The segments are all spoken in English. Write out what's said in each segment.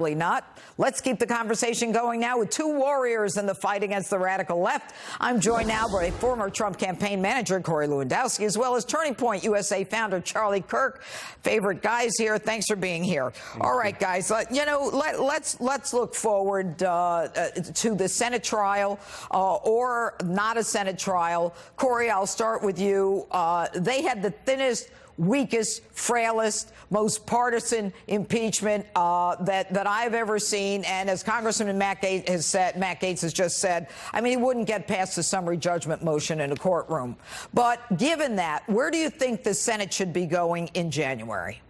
Not. Let's keep the conversation going now with two warriors in the fight against the radical left. I'm joined now by former Trump campaign manager Corey Lewandowski, as well as Turning Point USA founder Charlie Kirk. Favorite guys here. Thanks for being here. All right, guys. Let's look forward to the Senate trial or not a Senate trial. Corey, I'll start with you. They had the thinnest, weakest, frailest, most partisan impeachment that I've ever seen. And as Congressman Matt Gaetz has just said, I mean, he wouldn't get past the summary judgment motion in a courtroom. But given that, where do you think the Senate should be going in January?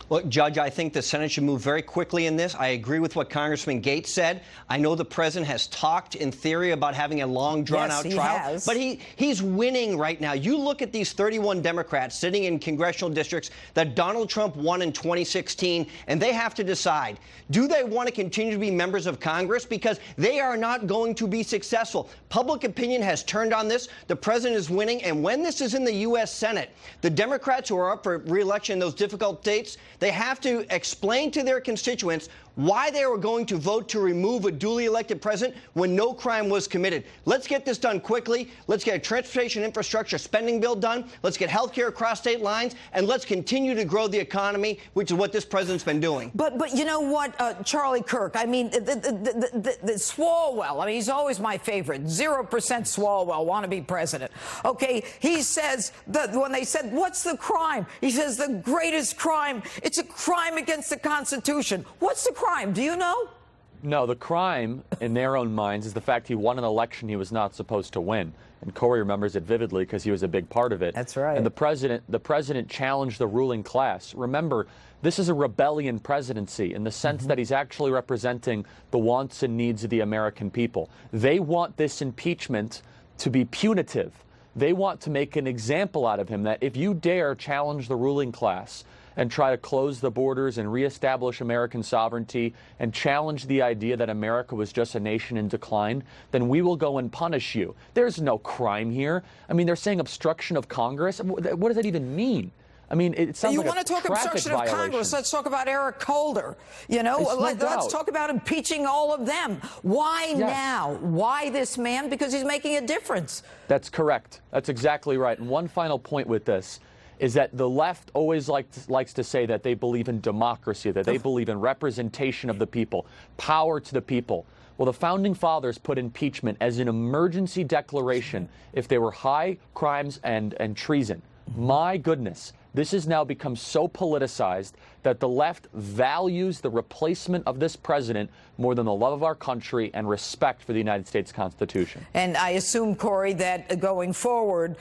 Look, Judge, I think the Senate should move very quickly in this. I agree with what Congressman Gaetz said. I know the president has talked in theory about having a long, drawn-out trial. But he's winning right now. You look at these 31 Democrats sitting in congressional districts that Donald Trump won in 2016, and they have to decide, do they want to continue to be members of Congress? Because they are not going to be successful. Public opinion has turned on this. The president is winning. And when this is in the U.S. Senate, the Democrats who are up for re-election in those difficult states, they have to explain to their constituents why they were going to vote to remove a duly elected president when no crime was committed. Let's get this done quickly. Let's get a transportation infrastructure spending bill done. Let's get health care across state lines. And let's continue to grow the economy, which is what this president's been doing. But you know what, Charlie Kirk, I mean, the Swalwell, I mean, he's always my favorite. 0% Swalwell, want to be president. Okay, he says, when they said, what's the crime? He says, the greatest crime, it's a crime against the Constitution. What's the crime? Do you know? No, the crime in their own minds is the fact he won an election he was not supposed to win. And Corey remembers it vividly because he was a big part of it. That's right. And the president challenged the ruling class. Remember, this is a rebellion presidency in the sense that he's actually representing the wants and needs of the American people. They want this impeachment to be punitive. They want to make an example out of him that if you dare challenge the ruling class and try to close the borders and reestablish American sovereignty and challenge the idea that America was just a nation in decline, then we will go and punish you. There's no crime here. I mean, they're saying obstruction of Congress. What does that even mean? I mean, it sounds like a traffic violation. You want to talk obstruction of Congress? Let's talk about Eric Holder. You know, let's talk about impeaching all of them. Why now? Why this man? Because he's making a difference. That's correct. That's exactly right. And one final point with this is that the left always likes to say that they believe in democracy, that they believe in representation of the people, power to the people. Well, the Founding Fathers put impeachment as an emergency declaration if there were high crimes and treason. My goodness, this has now become so politicized that the left values the replacement of this president more than the love of our country and respect for the United States Constitution. And I assume, Corey, that going forward,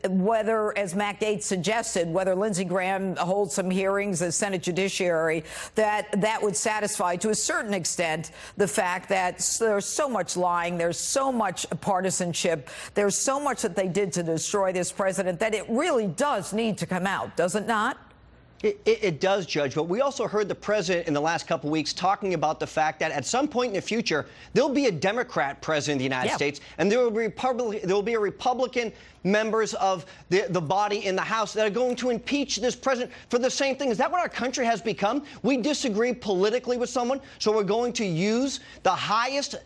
whether, as Matt Gaetz suggested, whether Lindsey Graham holds some hearings as Senate Judiciary, that would satisfy to a certain extent the fact that there's so much lying, there's so much partisanship, there's so much that they did to destroy this president that it really does need to come out, does it not? It does, Judge, but we also heard the president in the last couple of weeks talking about the fact that at some point in the future, there'll be a Democrat president of the United States, and there will be a Republican members of the body in the House that are going to impeach this president for the same thing. Is that what our country has become? We disagree politically with someone, so we're going to use the highest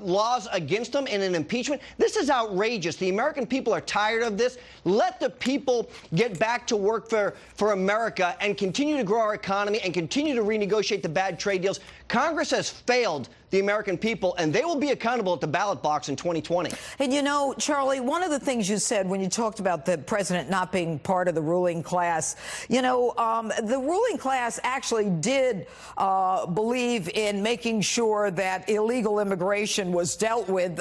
laws against them in an impeachment? This is outrageous. The American people are tired of this. Let the people get back to work for America and continue to grow our economy and continue to renegotiate the bad trade deals. Congress has failed the American people, and they will be accountable at the ballot box in 2020. And you know, Charlie, one of the things you said when you talked about the president not being part of the ruling class, you know, the ruling class actually did believe in making sure that illegal immigration was dealt with,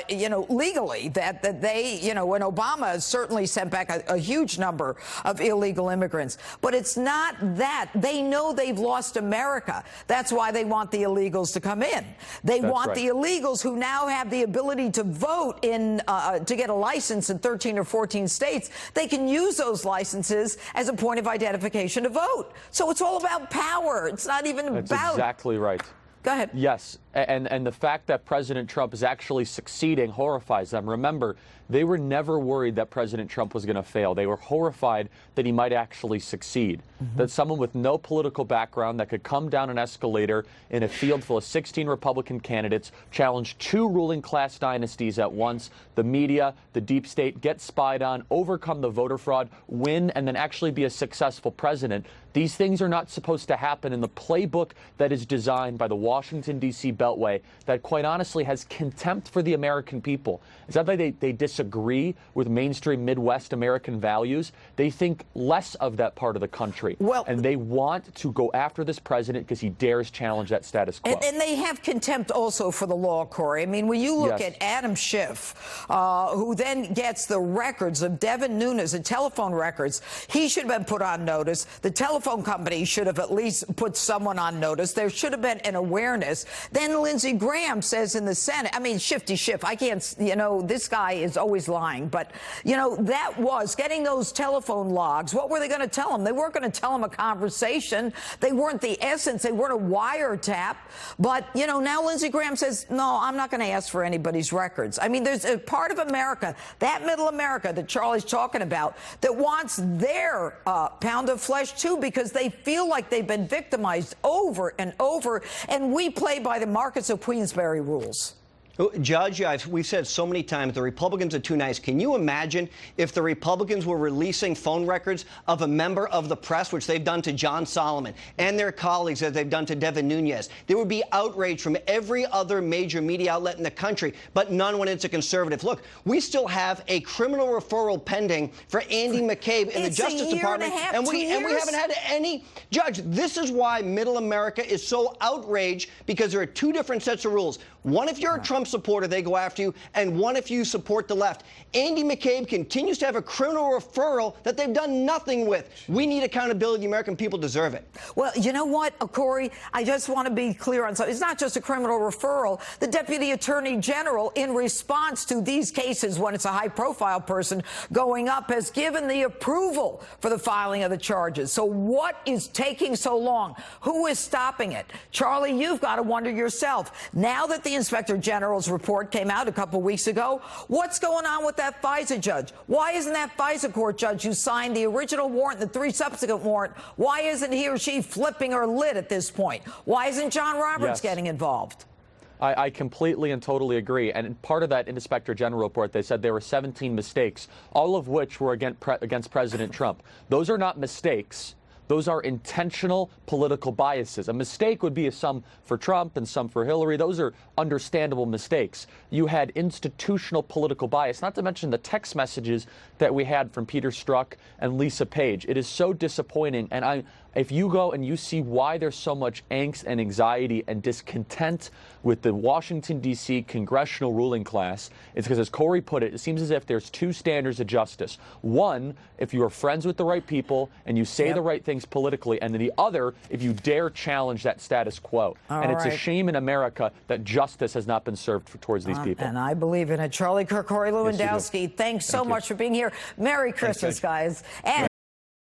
you know, legally, that they, you know, when Obama certainly sent back a huge number of illegal immigrants. But it's not that. They know they've lost America. That's why they want the illegals to come in. They want the illegals who now have the ability to vote in, to get a license in 13 or 14 states. They can use those licenses as a point of identification to vote. So it's all about power. It's not even about. That's exactly right. Go ahead. Yes, and the fact that President Trump is actually succeeding horrifies them. Remember, they were never worried that President Trump was going to fail. They were horrified that he might actually succeed, that someone with no political background that could come down an escalator in a field full of 16 Republican candidates, challenge 2 ruling class dynasties at once, the media, the deep state, get spied on, overcome the voter fraud, win, and then actually be a successful president. These things are not supposed to happen in the playbook that is designed by the Washington, D.C. Beltway that, quite honestly, has contempt for the American people. It's not that they disagree with mainstream Midwest American values. They think less of that part of the country. Well, and they want to go after this president because he dares challenge that status quo. And they have contempt also for the law, Corey. I mean, when you look at Adam Schiff, who then gets the records of Devin Nunes, the telephone records, he should have been put on notice. The telephone company should have at least put someone on notice. There should have been an awareness. Then Lindsey Graham says in the Senate, I mean, Shifty Schiff, I can't, you know, this guy is always lying. But, you know, that was getting those telephone logs. What were they going to tell him? They weren't going to tell him a conversation. They weren't the essence. They weren't a wiretap. But, you know, now Lindsey Graham says, no, I'm not going to ask for anybody's records. I mean, there's a part of America, that middle America that Charlie's talking about, that wants their pound of flesh, too, because they feel like they've been victimized over and over. And we play by the Marcus of Queensberry rules. Judge, we've said so many times the Republicans are too nice. Can you imagine if the Republicans were releasing phone records of a member of the press, which they've done to John Solomon, and their colleagues, as they've done to Devin Nunes? There would be outrage from every other major media outlet in the country, but none went into conservative. Look, we still have a criminal referral pending for Andy McCabe in the Justice Department, and we haven't had any. Judge, this is why middle America is so outraged, because there are 2 different sets of rules. One, if you're a Trump supporter, they go after you, and one if you support the left. Andy McCabe continues to have a criminal referral that they've done nothing with. We need accountability. The American people deserve it. Well, you know what, Corey? I just want to be clear on something. It's not just a criminal referral. The Deputy Attorney General, in response to these cases, when it's a high-profile person going up, has given the approval for the filing of the charges. So what is taking so long? Who is stopping it? Charlie, you've got to wonder yourself. Now that the Inspector General's report came out a couple weeks ago, what's going on with that FISA judge? Why isn't that FISA court judge who signed the original warrant, the 3 subsequent warrant, why isn't he or she flipping her lid at this point? Why isn't John Roberts getting involved? I completely and totally agree. And part of that Inspector General report, they said there were 17 mistakes, all of which were against President Trump. Those are not mistakes. Those are intentional political biases. A mistake would be some for Trump and some for Hillary. Those are understandable mistakes. You had institutional political bias, not to mention the text messages that we had from Peter Strzok and Lisa Page. It is so disappointing. And if you go and you see why there's so much angst and anxiety and discontent with the Washington, D.C. congressional ruling class, it's because, as Corey put it, it seems as if there's 2 standards of justice. One, if you are friends with the right people and you say the right things politically, and then the other, if you dare challenge that status quo. And it's a shame in America that justice has not been served towards these people. And I believe in it. Charlie Kirk, Corey Lewandowski, thanks so much for being here. Merry Christmas, guys. And